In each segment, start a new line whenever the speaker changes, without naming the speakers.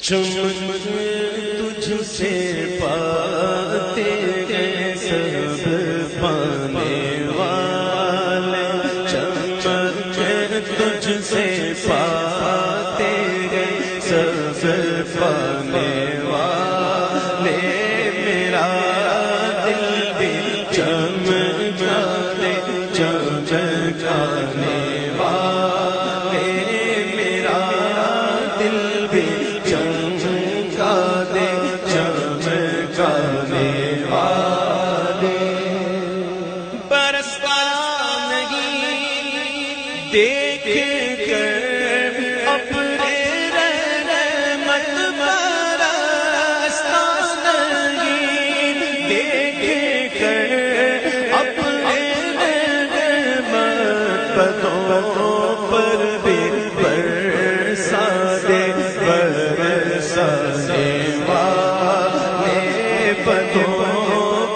چمن تجھ سے پاتے گئے سب پانے والے، چمن تجھ سے پاتے گئے سب پانے والے، میرا دل بھی چمکانے چمکانے والے، میرا دل بھی چمکا دے چمکانے والے، برستا نہیں دیکھ کر اپنے رحمت، برستا نہیں دیکھ کر اپنے رحمت، پتوں پر بھی برسا دے برسانے والے، پتوں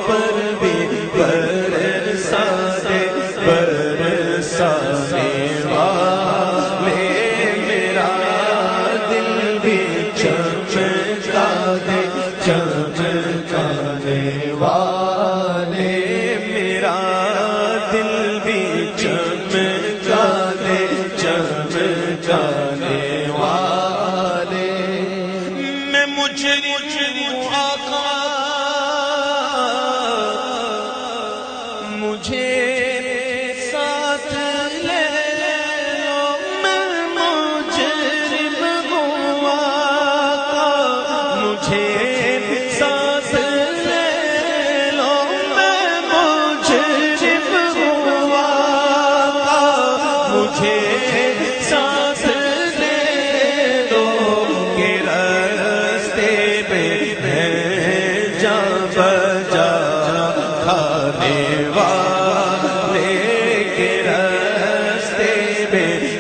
پر بھی برسا دے برسانے والے، میرا دل بھی چمکا دے چمکانے والے، میرا دل بھی چمکا دے چمکانے والے، میں مجھے آقا مجھے ساتھ لے لو، میں مجرم ہوں آقا مجھے ساتھ لے لو، میں مجرم ہوں آقا مجھے ساتھ لے دو، کہ راستے میں جا بجا کھانے والے، کہ راستے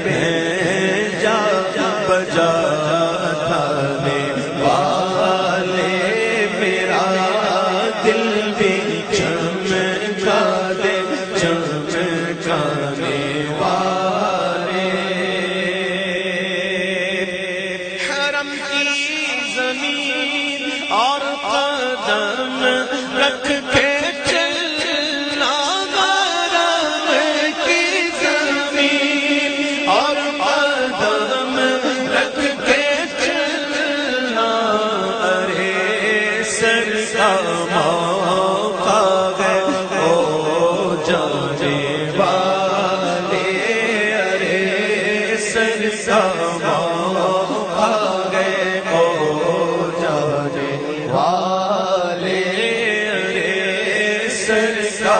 میں جا بجا کھانے والے، میرا دل بھی چمکا دے چمکانے والے، حرم کی زمین اور قدم رکھ کے چلنا، حرم کی زمین اور قدم رکھ کے چلنا، ارے سر کا موقع ہے او جانے والے، ارے سر کا موقع ہے او جانے والے، ارے سر کا